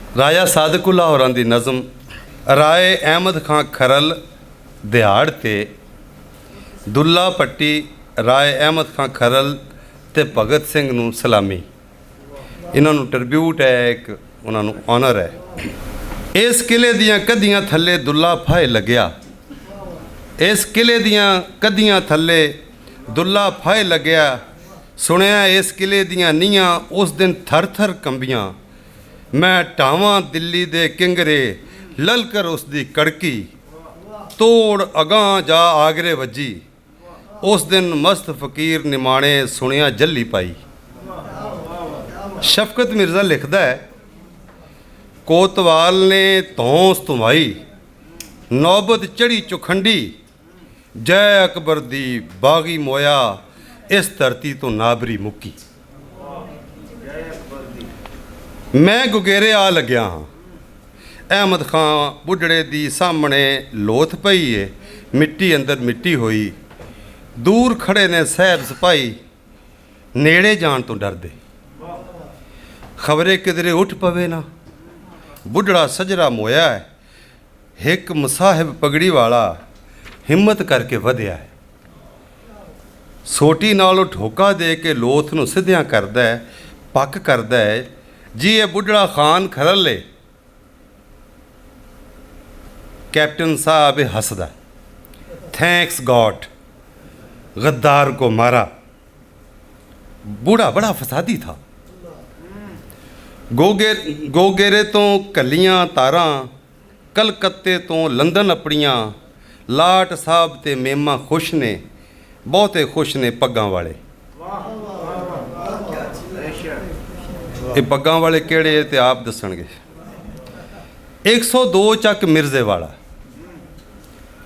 राजा सादकुल्ला होरां दी नज़म राय अहमद खां खरल दिहाड़ ते दुल्ला पट्टी राय अहमद खां खरल ते भगत सिंह नूं सलामी। इन्हां नूं ट्रिब्यूट है, एक उन्हां नूं ऑनर है। इस किले दियां कदियां थल्ले दुल्ला फाहे लग्या, इस किले दियां कदियां थल्ले दुल्ला फाहे लग्या। सुनिया इस किले दियां नीहां उस दिन थर थर कंबियां। मैं टावां दिल्ली दे किंगरे ललकर उसदी कड़की, तोड़ अगां जा आगरे वजी। उस दिन मस्त फकीर निमाणे सुनिया जल्ली पाई। शफकत मिर्ज़ा लिखदा है, कोतवाल ने धौंस धुमाई, नौबत चढ़ी चुखंडी। जय अकबर दी बागी मोया, इस धरती तो नाबरी मुक्की। मैं गुगेरे आ लग्या हाँ, अहमद खां बुढ़ड़े दी सामने लोथ पई है। मिट्टी अंदर मिट्टी होई, दूर खड़े ने साहब सिपाही, नेड़े जान तो डरदे। खबरे किधरे उठ पवे ना, बुढ़ड़ा सजरा मोया है। एक मुसाहिब पगड़ी वाला हिम्मत करके वधिया है। सोटी नालों ठोका दे के लोथ नूं सिद्धियां करदा है, पक करदा है। जी ये बुढ़ड़ा खान खरल है। कैप्टन साहब हंसदा, थैंक्स गॉड, गद्दार को मारा। बूढ़ा बड़ा फसादी था। गोगेरे तो कलियां तारां, कलकत्ते तो लंदन अपनियां। लाट साहब ते मेमा खुश ने, बहुते खुश ने पग्गां वाले। ये पग्गां वाले केड़े ते आप दसणगे। 102 चक मिर्जे वाला,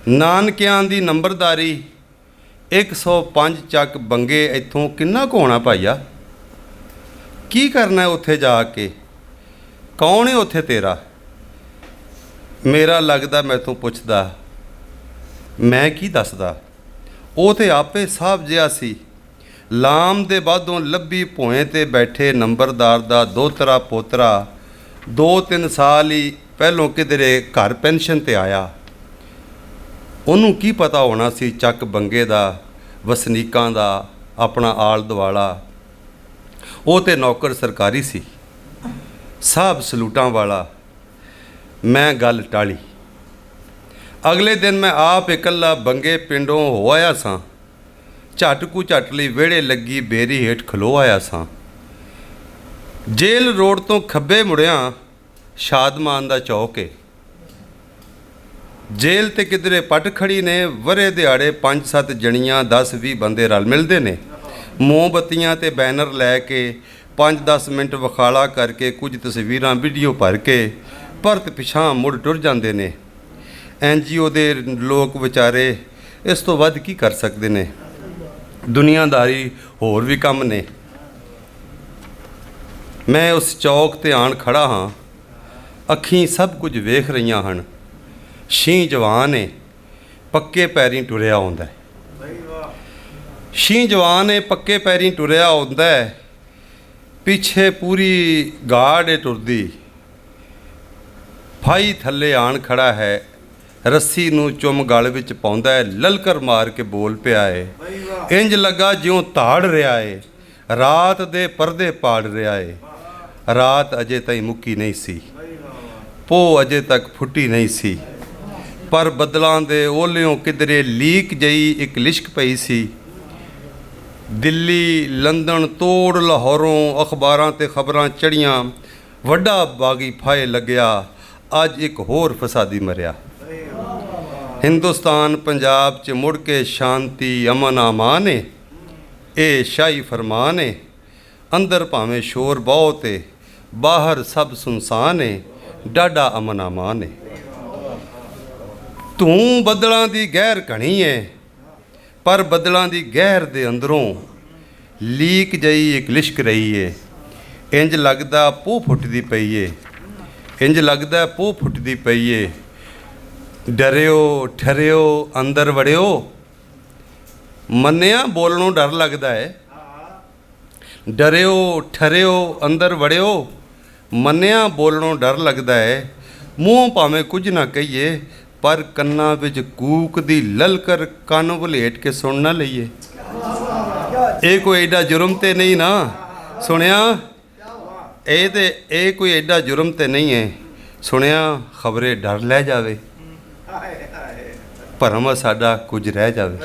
नानकियां दी नंबरदारी 105 चक बंगे। इत्थों किन्ना कुं होना भाईया? की करना है उत्थे जाके? कौन है उत्थे तेरा? मेरा लगदा मैथों पुछदा, मैं की दसदा। ਉਹ ਤੇ आपे साहब जिहा सी। लाम दे बादों लब्भी भोएं ते बैठे नंबरदार दा दोतरा पोतरा 2-3 साल ही पहलों किधरे घर पेंशन ते आया। ਉਹਨੂੰ ਕੀ पता होना सी ਚੱਕ ਬੰਗੇ ਦਾ, ਵਸਨੀਕਾਂ ਦਾ, अपना आल दुआला। ਉਹ ਤੇ नौकर सरकारी सी, साहब सलूटां वाला। मैं गल टाली। अगले दिन मैं आप इकल्ला बंगे पिंडों हो आया सां। झट कू झट लई विहड़े लगी बेरी हेठ खलो आया सां। जेल रोड तो खब्बे मुड़िया शादमान दा चौक है। जेल ते किधरे पट खड़ी ने, वरे दिहाड़े 5-7 जणियां 10-20 बंदे रल मिलते ने। मोमबत्तियां ते बैनर लैके 5-10 मिनट वखाला करके कुछ तस्वीरां वीडियो भर के भरत पिछां मुड़ टुर जाते ने। NGO ਦੇ ਲੋਕ ਵਿਚਾਰੇ ਇਸ ਤੋਂ ਵੱਧ ਕੀ ਕਰ ਸਕਦੇ ਨੇ? ਦੁਨੀਆਦਾਰੀ ਹੋਰ ਵੀ ਕੰਮ ਨੇ। ਮੈਂ ਉਸ ਚੌਕ ਤੇ ਆਣ ਖੜਾ ਹਾਂ। ਅੱਖੀਂ ਸਭ ਕੁਝ ਵੇਖ ਰਹੀਆਂ ਹਨ। ਸ਼ੀਂ ਜਵਾਨ ਏ, ਪੱਕੇ ਪੈਰੀਂ ਟੁਰਿਆ ਆਉਂਦਾ ਹੈ। ਸ਼ੀਂ ਜਵਾਨ ਏ, ਪੱਕੇ ਪੈਰੀਂ ਟੁਰਿਆ ਆਉਂਦਾ ਹੈ। ਪਿੱਛੇ ਪੂਰੀ ਗਾਰਡ ਏ ਟੁਰਦੀ। ਫਾਈ ਥੱਲੇ ਆਣ ਖੜਾ ਹੈ। रस्सी नूं चुम गल विच पाउंदा है। ललकर मार के बोल पिया है। इंज लगा ज्यों धाड़ रहा है। रात दे परदे पाड़ रहा है। रात अजे ताईं मुक्की नहीं सी, पो अजे तक फुटी नहीं सी। पर बदलां दे ओलियों किधरे लीक जई एक लिश्क पई सी। दिल्ली लंदन तोड़ लाहौरों अखबारां ते खबरां चढ़ियां। वड्डा बागी फाहे लग्या, अज एक होर फसादी मरिया। हिंदुस्तान पंजाब च मुड़ के शांति अमन आमान है। ये शाही फरमान है। अंदर भावें शोर बहुत है, बाहर सब सुनसान है। डाडा अमन आमान है। तूं बदलां दी गहर घनी है, पर बदलां दी गहर दे अंदरों लीक जई एक लिश्क रही है। इंज लगदा पोह फुटदी पई है, इंज लगदा पोह फुटदी पई है। डरियो ठरियो अंदर वड़ियो। मन्निया बोलनों डर लगता है। डरियो ठरियो अंदर वड़ियो, ਮੰਨਿਆ ਬੋਲਣੋਂ ਡਰ ਲੱਗਦਾ ਹੈ, ਮੂੰਹ ਭਾਵੇਂ ਕੁਝ ਨਾ ਕਹੀਏ, ਪਰ ਕੰਨਾਂ ਵਿੱਚ ਕੂਕ ਦੀ ਲਲਕਰ ਕੰਨ ਵਲੇਟ ਕੇ ਸੁਣ ਨਾ ਲਈਏ। ਇਹ ਕੋਈ ਐਡਾ ਜੁਰਮ ਤੇ ਨਹੀਂ ਨਾ, ਸੁਣਿਆ? ਇਹ ਕੋਈ ਐਡਾ ਜੁਰਮ ਤੇ ਨਹੀਂ ਹੈ, ਸੁਣਿਆ? ਖਬਰੇ ਡਰ ਲੈ ਜਾਵੇ, ਭਰਮ ਸਾਡਾ ਕੁਝ ਰਹਿ ਜਾਵੇ।